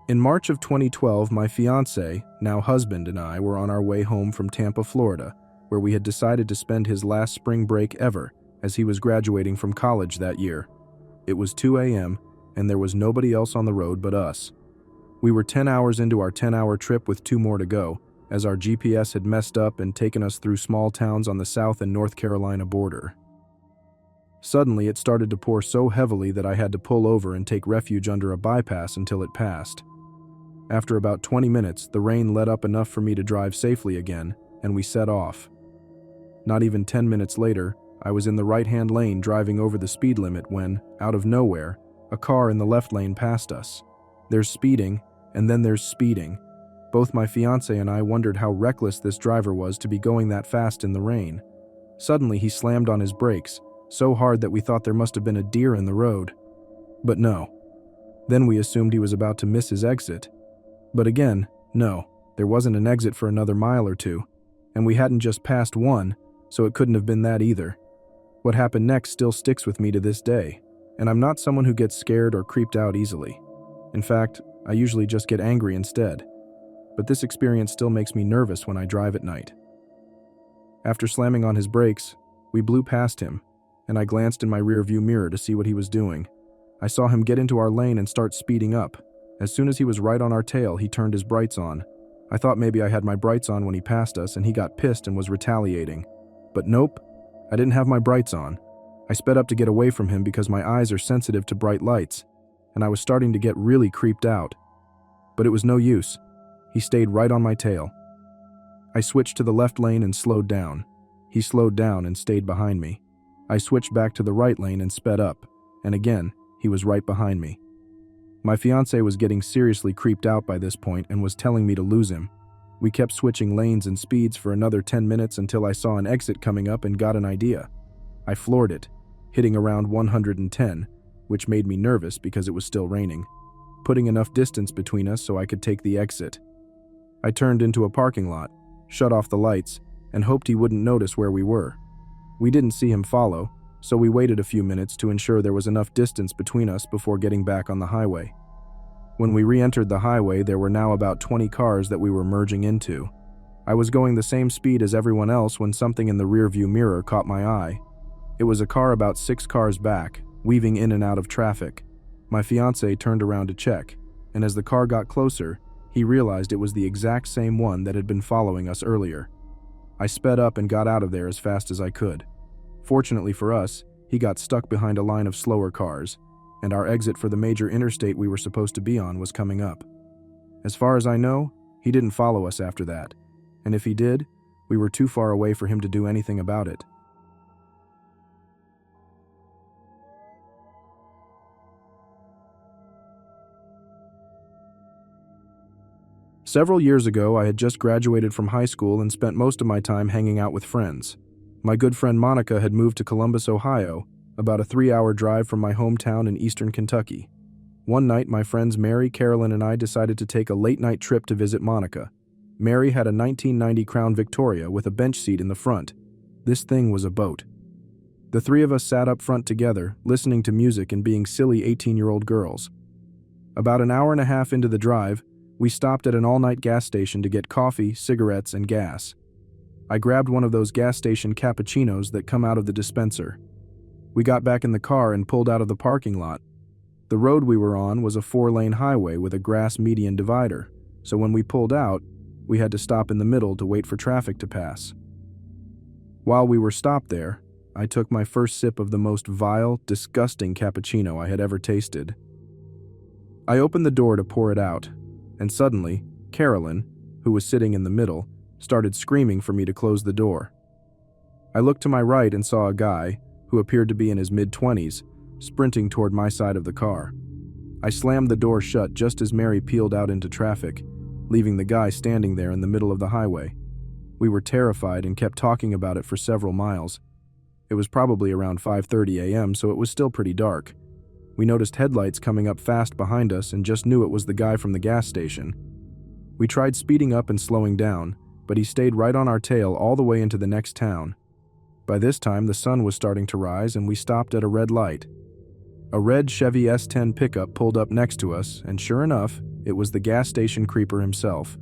In March of 2012, my fiancé, now husband, and I were on our way home from Tampa, Florida, where we had decided to spend his last spring break ever, as he was graduating from college that year. It was 2 a.m., and there was nobody else on the road but us. We were 10 hours into our 10-hour trip with 2 more to go, as our GPS had messed up and taken us through small towns on the South and North Carolina border. Suddenly, it started to pour so heavily that I had to pull over and take refuge under a bypass until it passed. After about 20 minutes, the rain let up enough for me to drive safely again, and we set off. Not even 10 minutes later, I was in the right-hand lane driving over the speed limit when, out of nowhere, a car in the left lane passed us. There's speeding, and then there's speeding. Both my fiancé and I wondered how reckless this driver was to be going that fast in the rain. Suddenly, he slammed on his brakes, so hard that we thought there must have been a deer in the road. But no. Then we assumed he was about to miss his exit. But again, no, there wasn't an exit for another mile or two, and we hadn't just passed one, so it couldn't have been that either. What happened next still sticks with me to this day, and I'm not someone who gets scared or creeped out easily. In fact, I usually just get angry instead. But this experience still makes me nervous when I drive at night. After slamming on his brakes, we blew past him, and I glanced in my rearview mirror to see what he was doing. I saw him get into our lane and start speeding up. As soon as he was right on our tail, he turned his brights on. I thought maybe I had my brights on when he passed us and he got pissed and was retaliating. But nope, I didn't have my brights on. I sped up to get away from him because my eyes are sensitive to bright lights, and I was starting to get really creeped out. But it was no use. He stayed right on my tail. I switched to the left lane and slowed down. He slowed down and stayed behind me. I switched back to the right lane and sped up, and again, he was right behind me. My fiancé was getting seriously creeped out by this point and was telling me to lose him. We kept switching lanes and speeds for another 10 minutes until I saw an exit coming up and got an idea. I floored it, hitting around 110, which made me nervous because it was still raining, putting enough distance between us so I could take the exit. I turned into a parking lot, shut off the lights, and hoped he wouldn't notice where we were. We didn't see him follow, so we waited a few minutes to ensure there was enough distance between us before getting back on the highway. When we re-entered the highway, there were now about 20 cars that we were merging into. I was going the same speed as everyone else when something in the rearview mirror caught my eye. It was a car about 6 cars back, weaving in and out of traffic. My fiancé turned around to check, and as the car got closer, he realized it was the exact same one that had been following us earlier. I sped up and got out of there as fast as I could. Fortunately for us, he got stuck behind a line of slower cars, and our exit for the major interstate we were supposed to be on was coming up. As far as I know, he didn't follow us after that, and if he did, we were too far away for him to do anything about it. Several years ago, I had just graduated from high school and spent most of my time hanging out with friends. My good friend Monica had moved to Columbus, Ohio, about a 3-hour drive from my hometown in eastern Kentucky. One night, my friends Mary, Carolyn, and I decided to take a late-night trip to visit Monica. Mary had a 1990 Crown Victoria with a bench seat in the front. This thing was a boat. The 3 of us sat up front together, listening to music and being silly 18-year-old girls. About an hour and a half into the drive, we stopped at an all-night gas station to get coffee, cigarettes, and gas. I grabbed one of those gas station cappuccinos that come out of the dispenser. We got back in the car and pulled out of the parking lot. The road we were on was a 4-lane highway with a grass median divider, so when we pulled out, we had to stop in the middle to wait for traffic to pass. While we were stopped there, I took my first sip of the most vile, disgusting cappuccino I had ever tasted. I opened the door to pour it out, and suddenly, Carolyn, who was sitting in the middle, started screaming for me to close the door. I looked to my right and saw a guy, who appeared to be in his mid-20s, sprinting toward my side of the car. I slammed the door shut just as Mary peeled out into traffic, leaving the guy standing there in the middle of the highway. We were terrified and kept talking about it for several miles. It was probably around 5:30 a.m., so it was still pretty dark. We noticed headlights coming up fast behind us and just knew it was the guy from the gas station. We tried speeding up and slowing down, but he stayed right on our tail all the way into the next town. By this time, the sun was starting to rise and we stopped at a red light. A red Chevy S10 pickup pulled up next to us, and sure enough, It was the gas station creeper himself.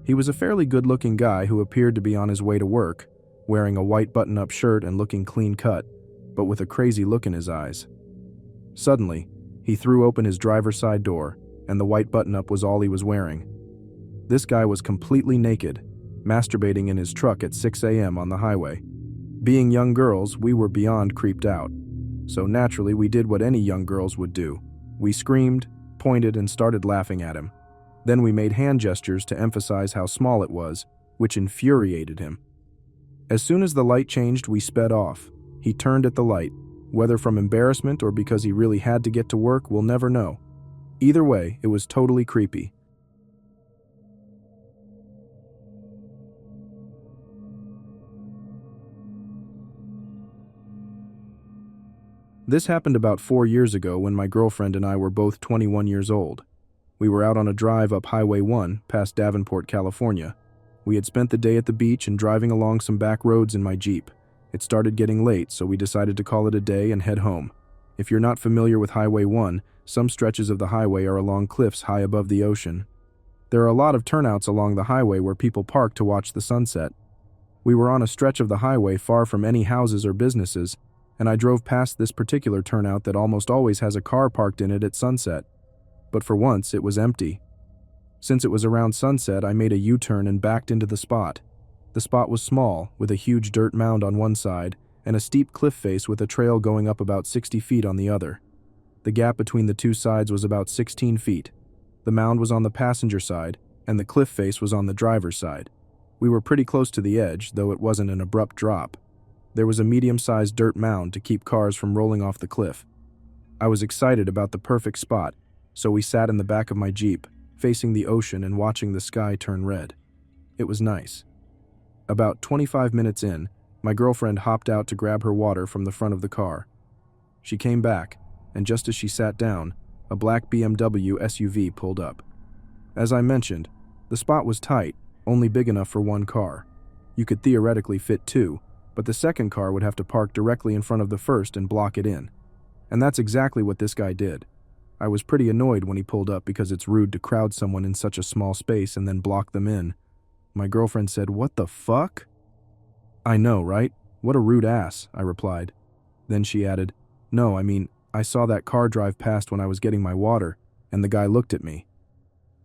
He was a fairly good-looking guy who appeared to be on his way to work, wearing a white button-up shirt and looking clean-cut, but with a crazy look in his eyes. Suddenly, he threw open his driver's side door, and the white button-up was all he was wearing. This guy was completely naked, masturbating in his truck at 6 a.m. on the highway. Being young girls, we were beyond creeped out. So naturally, we did what any young girls would do. We screamed, pointed, and started laughing at him. Then we made hand gestures to emphasize how small it was, which infuriated him. As soon as the light changed, we sped off. He turned at the light. Whether from embarrassment or because he really had to get to work, we'll never know. Either way, it was totally creepy. This happened about 4 years ago when my girlfriend and I were both 21 years old. We were out on a drive up Highway 1 past Davenport, California. We had spent the day at the beach and driving along some back roads in my Jeep. It started getting late, so we decided to call it a day and head home. If you're not familiar with Highway 1, some stretches of the highway are along cliffs high above the ocean. There are a lot of turnouts along the highway where people park to watch the sunset. We were on a stretch of the highway far from any houses or businesses, and I drove past this particular turnout that almost always has a car parked in it at sunset. But for once, it was empty. Since it was around sunset, I made a U-turn and backed into the spot. The spot was small, with a huge dirt mound on one side and a steep cliff face with a trail going up about 60 feet on the other. The gap between the two sides was about 16 feet. The mound was on the passenger side, and the cliff face was on the driver's side. We were pretty close to the edge, though it wasn't an abrupt drop. There was a medium-sized dirt mound to keep cars from rolling off the cliff. I was excited about the perfect spot, so we sat in the back of my Jeep, facing the ocean and watching the sky turn red. It was nice. About 25 minutes in, my girlfriend hopped out to grab her water from the front of the car. She came back, and just as she sat down, a black BMW SUV pulled up. As I mentioned, the spot was tight, only big enough for one car. You could theoretically fit two, but the second car would have to park directly in front of the first and block it in. And that's exactly what this guy did. I was pretty annoyed when he pulled up because it's rude to crowd someone in such a small space and then block them in. My girlfriend said, "What the fuck?" "I know, right? What a rude ass," I replied. Then she added, "No, I mean, I saw that car drive past when I was getting my water, and the guy looked at me.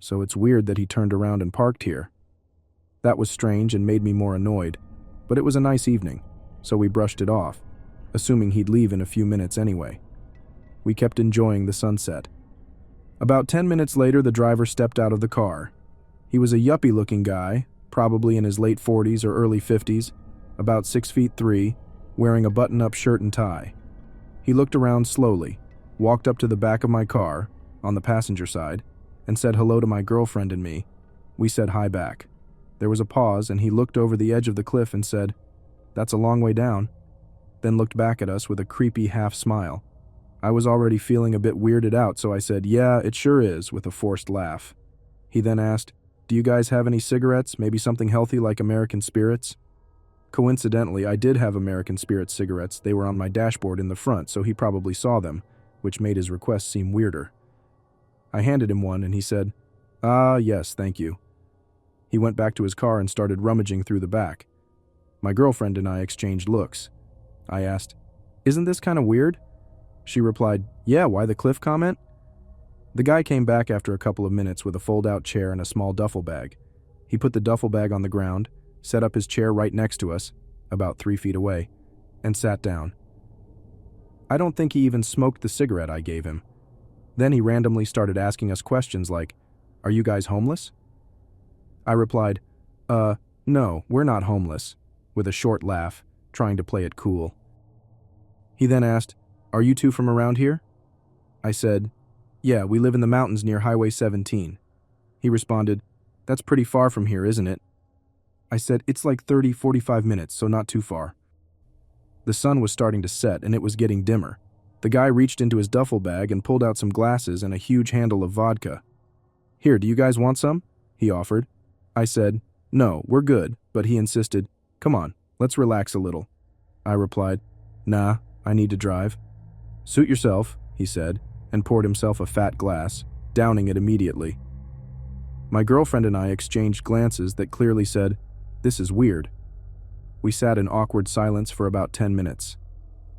So it's weird that he turned around and parked here." That was strange and made me more annoyed, but it was a nice evening, so we brushed it off, assuming he'd leave in a few minutes anyway. We kept enjoying the sunset. About 10 minutes later, the driver stepped out of the car. He was a yuppie-looking guy, probably in his late 40s or early 50s, about 6'3", wearing a button-up shirt and tie. He looked around slowly, walked up to the back of my car, on the passenger side, and said hello to my girlfriend and me. We said hi back. There was a pause, and he looked over the edge of the cliff and said, "That's a long way down," then looked back at us with a creepy half-smile. I was already feeling a bit weirded out, so I said, "Yeah, it sure is," with a forced laugh. He then asked, "Do you guys have any cigarettes, maybe something healthy like American Spirits?" Coincidentally, I did have American Spirits cigarettes. They were on my dashboard in the front, so he probably saw them, which made his request seem weirder. I handed him one, and he said, "Ah, yes, thank you." He went back to his car and started rummaging through the back. My girlfriend and I exchanged looks. I asked, "Isn't this kind of weird?" She replied, "Yeah, why the cliff comment?" The guy came back after a couple of minutes with a fold-out chair and a small duffel bag. He put the duffel bag on the ground, set up his chair right next to us, about 3 feet away, and sat down. I don't think he even smoked the cigarette I gave him. Then he randomly started asking us questions like, "Are you guys homeless?" I replied, No, we're not homeless," with a short laugh, trying to play it cool. He then asked, "Are you two from around here?" I said, "Yeah, we live in the mountains near Highway 17. He responded, "That's pretty far from here, isn't it?" I said, "It's like 30-45 minutes, so not too far." The sun was starting to set, and it was getting dimmer. The guy reached into his duffel bag and pulled out some glasses and a huge handle of vodka. "Here, do you guys want some?" he offered. I said, "No, we're good," but he insisted, "Come on, let's relax a little." I replied, "Nah, I need to drive." "Suit yourself," he said, and poured himself a fat glass. downing it immediately. My girlfriend and I exchanged glances that clearly said, "This is weird." We sat in awkward silence for about 10 minutes.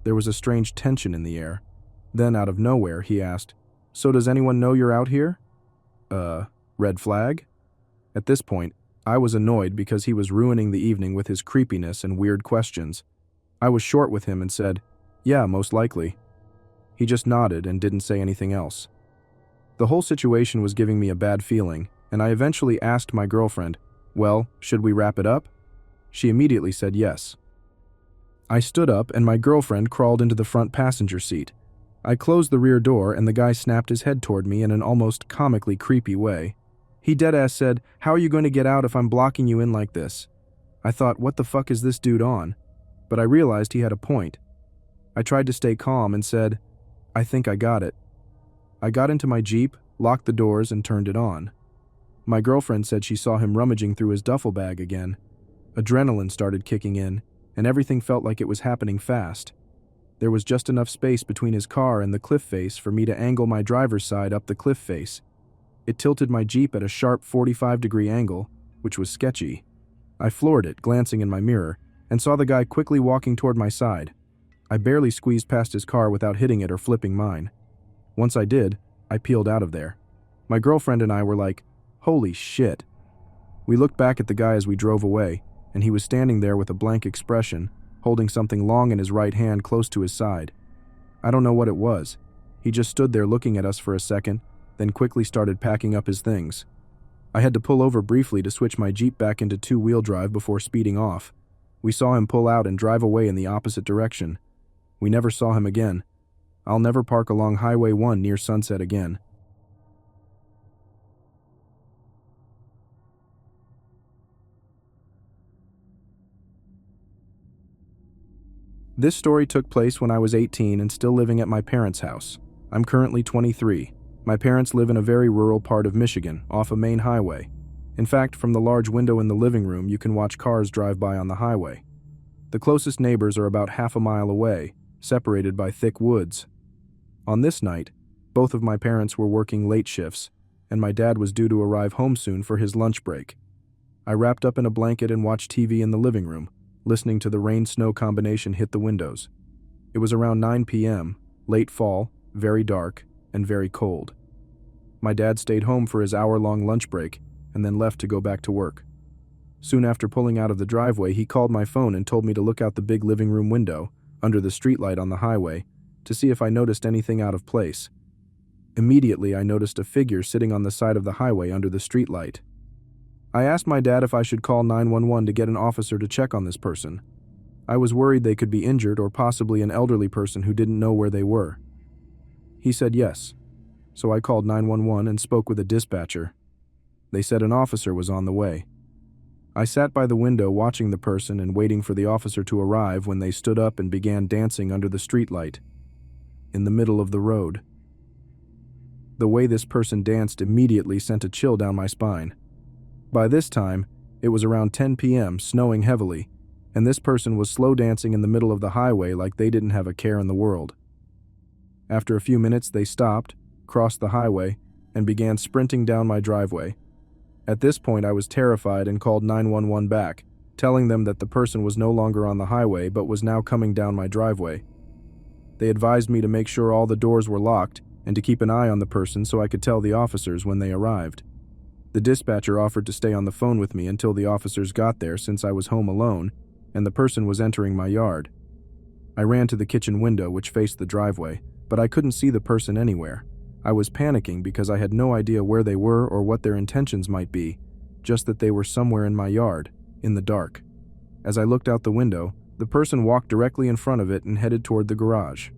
There was a strange tension in the air. Then, out of nowhere, he asked, "So does anyone know you're out here?" Red flag? At this point, I was annoyed because he was ruining the evening with his creepiness and weird questions. I was short with him and said, "Yeah, most likely." He just nodded and didn't say anything else. The whole situation was giving me a bad feeling, and I eventually asked my girlfriend, "Well, should we wrap it up?" She immediately said yes. I stood up and my girlfriend crawled into the front passenger seat. I closed the rear door and the guy snapped his head toward me in an almost comically creepy way. He deadass said, "How are you going to get out if I'm blocking you in like this?" I thought, what the fuck is this dude on? But I realized he had a point. I tried to stay calm and said, "I think I got it." I got into my Jeep, locked the doors, and turned it on. My girlfriend said she saw him rummaging through his duffel bag again. Adrenaline started kicking in, and everything felt like it was happening fast. There was just enough space between his car and the cliff face for me to angle my driver's side up the cliff face. It tilted my Jeep at a sharp 45-degree angle, which was sketchy. I floored it, glancing in my mirror, and saw the guy quickly walking toward my side. I barely squeezed past his car without hitting it or flipping mine. Once I did, I peeled out of there. My girlfriend and I were like, "Holy shit." We looked back at the guy as we drove away, and he was standing there with a blank expression, holding something long in his right hand close to his side. I don't know what it was. He just stood there looking at us for a second, then quickly started packing up his things. I had to pull over briefly to switch my Jeep back into two-wheel drive before speeding off. We saw him pull out and drive away in the opposite direction. We never saw him again. I'll never park along Highway 1 near Sunset again. This story took place when I was 18 and still living at my parents' house. I'm currently 23. My parents live in a very rural part of Michigan, off a main highway. In fact, from the large window in the living room, you can watch cars drive by on the highway. The closest neighbors are about half a mile away, separated by thick woods. On this night, both of my parents were working late shifts, and my dad was due to arrive home soon for his lunch break. I wrapped up in a blanket and watched TV in the living room, listening to the rain-snow combination hit the windows. It was around 9 p.m., late fall, very dark, and very cold. My dad stayed home for his hour-long lunch break and then left to go back to work. Soon after pulling out of the driveway, he called my phone and told me to look out the big living room window, under the streetlight on the highway, to see if I noticed anything out of place. Immediately, I noticed a figure sitting on the side of the highway under the streetlight. I asked my dad if I should call 911 to get an officer to check on this person. I was worried they could be injured or possibly an elderly person who didn't know where they were. He said yes, so I called 911 and spoke with a dispatcher. They said an officer was on the way. I sat by the window watching the person and waiting for the officer to arrive when they stood up and began dancing under the streetlight, in the middle of the road. The way this person danced immediately sent a chill down my spine. By this time, it was around 10 p.m., snowing heavily, and this person was slow dancing in the middle of the highway like they didn't have a care in the world. After a few minutes, they stopped, crossed the highway, and began sprinting down my driveway. At this point, I was terrified and called 911 back, telling them that the person was no longer on the highway but was now coming down my driveway. They advised me to make sure all the doors were locked and to keep an eye on the person so I could tell the officers when they arrived. The dispatcher offered to stay on the phone with me until the officers got there since I was home alone and the person was entering my yard. I ran to the kitchen window which faced the driveway, but I couldn't see the person anywhere. I was panicking because I had no idea where they were or what their intentions might be, just that they were somewhere in my yard, in the dark. As I looked out the window, the person walked directly in front of it and headed toward the garage.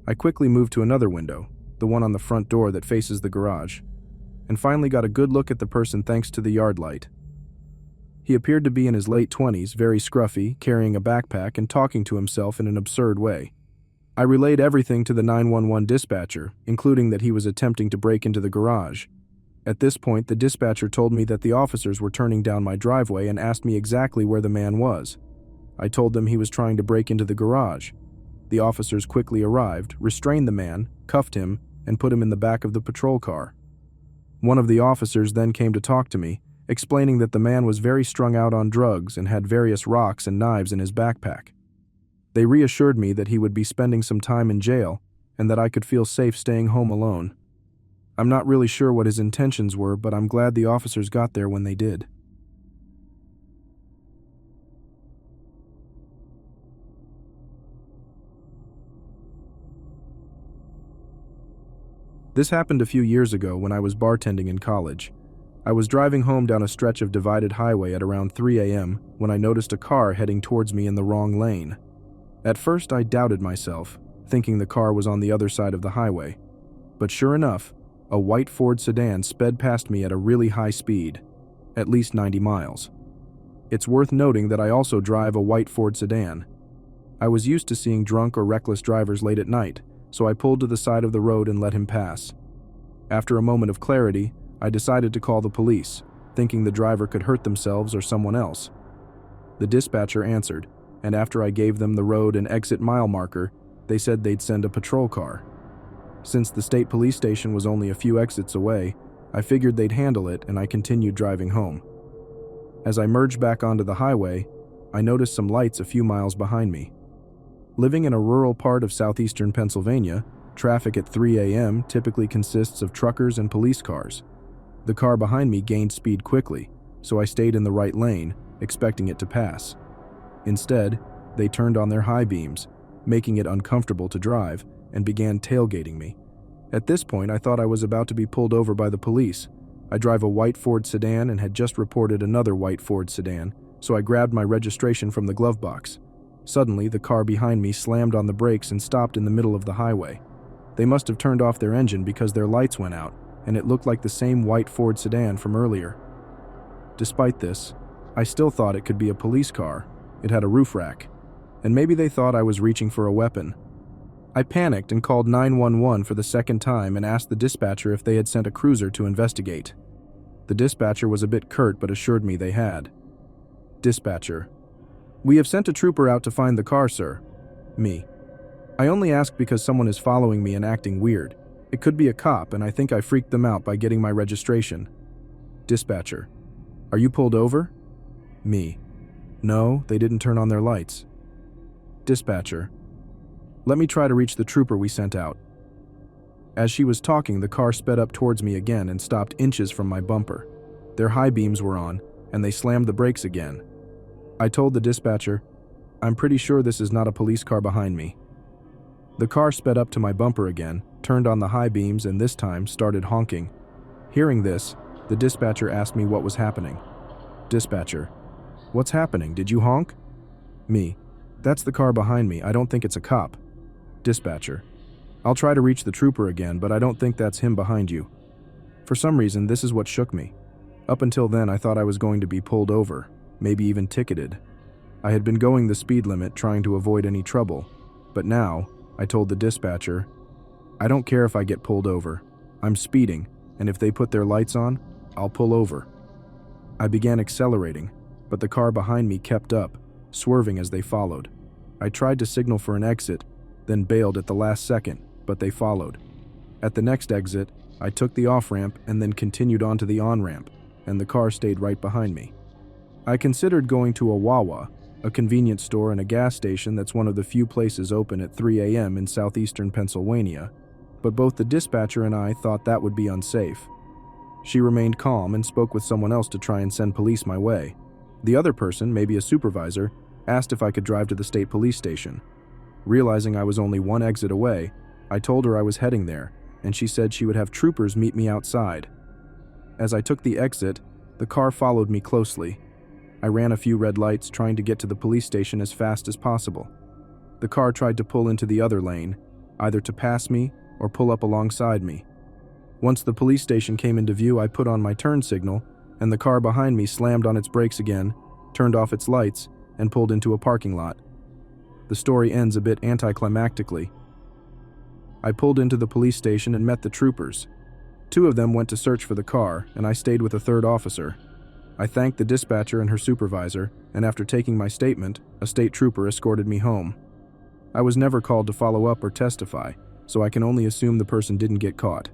I quickly moved to another window, the one on the front door that faces the garage, and finally got a good look at the person thanks to the yard light. He appeared to be in his late 20s, very scruffy, carrying a backpack and talking to himself in an absurd way. I relayed everything to the 911 dispatcher, including that he was attempting to break into the garage. At this point, the dispatcher told me that the officers were turning down my driveway and asked me exactly where the man was. I told them he was trying to break into the garage. The officers quickly arrived, restrained the man, cuffed him, and put him in the back of the patrol car. One of the officers then came to talk to me, explaining that the man was very strung out on drugs and had various rocks and knives in his backpack. They reassured me that he would be spending some time in jail and that I could feel safe staying home alone. I'm not really sure what his intentions were, but I'm glad the officers got there when they did. This happened a few years ago when I was bartending in college. I was driving home down a stretch of divided highway at around 3 a.m. when I noticed a car heading towards me in the wrong lane. At first, I doubted myself, thinking the car was on the other side of the highway. But sure enough, a white Ford sedan sped past me at a really high speed, at least 90 miles. It's worth noting that I also drive a white Ford sedan. I was used to seeing drunk or reckless drivers late at night, so I pulled to the side of the road and let him pass. After a moment of clarity, I decided to call the police, thinking the driver could hurt themselves or someone else. The dispatcher answered, and after I gave them the road and exit mile marker, they said they'd send a patrol car. Since the state police station was only a few exits away, I figured they'd handle it, and I continued driving home. As I merged back onto the highway, I noticed some lights a few miles behind me. Living in a rural part of southeastern Pennsylvania, traffic at 3 a.m. typically consists of truckers and police cars. The car behind me gained speed quickly, so I stayed in the right lane, expecting it to pass. Instead, they turned on their high beams, making it uncomfortable to drive, and began tailgating me. At this point, I thought I was about to be pulled over by the police. I drive a white Ford sedan and had just reported another white Ford sedan, so I grabbed my registration from the glove box. Suddenly, the car behind me slammed on the brakes and stopped in the middle of the highway. They must have turned off their engine because their lights went out, and it looked like the same white Ford sedan from earlier. Despite this, I still thought it could be a police car. It had a roof rack, and maybe they thought I was reaching for a weapon. I panicked and called 911 for the second time and asked the dispatcher if they had sent a cruiser to investigate. The dispatcher was a bit curt but assured me they had. Dispatcher: "We have sent a trooper out to find the car, sir." Me: "I only asked because someone is following me and acting weird. It could be a cop, and I think I freaked them out by getting my registration." Dispatcher: "Are you pulled over?" Me: "No, they didn't turn on their lights." Dispatcher: "Let me try to reach the trooper we sent out." As she was talking, the car sped up towards me again and stopped inches from my bumper. Their high beams were on, and they slammed the brakes again. I told the dispatcher, "I'm pretty sure this is not a police car behind me." The car sped up to my bumper again, turned on the high beams, and this time started honking. Hearing this, the dispatcher asked me what was happening. Dispatcher: "What's happening? Did you honk?" Me: "That's the car behind me. I don't think it's a cop." Dispatcher: "I'll try to reach the trooper again, but I don't think that's him behind you." For some reason, this is what shook me. Up until then, I thought I was going to be pulled over, maybe even ticketed. I had been going the speed limit, trying to avoid any trouble. But now, I told the dispatcher, "I don't care if I get pulled over. I'm speeding, and if they put their lights on, I'll pull over." I began accelerating, but the car behind me kept up, swerving as they followed. I tried to signal for an exit, then bailed at the last second, but they followed. At the next exit, I took the off-ramp and then continued onto the on-ramp, and the car stayed right behind me. I considered going to a Wawa, a convenience store and a gas station that's one of the few places open at 3 a.m. in southeastern Pennsylvania, but both the dispatcher and I thought that would be unsafe. She remained calm and spoke with someone else to try and send police my way. The other person, maybe a supervisor, asked if I could drive to the state police station. Realizing I was only one exit away, I told her I was heading there, and she said she would have troopers meet me outside. As I took the exit, the car followed me closely. I ran a few red lights, trying to get to the police station as fast as possible. The car tried to pull into the other lane, either to pass me or pull up alongside me. Once the police station came into view, I put on my turn signal, and the car behind me slammed on its brakes again, turned off its lights, and pulled into a parking lot. The story ends a bit anticlimactically. I pulled into the police station and met the troopers. 2 of them went to search for the car, and I stayed with a 3rd officer. I thanked the dispatcher and her supervisor, and after taking my statement, a state trooper escorted me home. I was never called to follow up or testify, so I can only assume the person didn't get caught.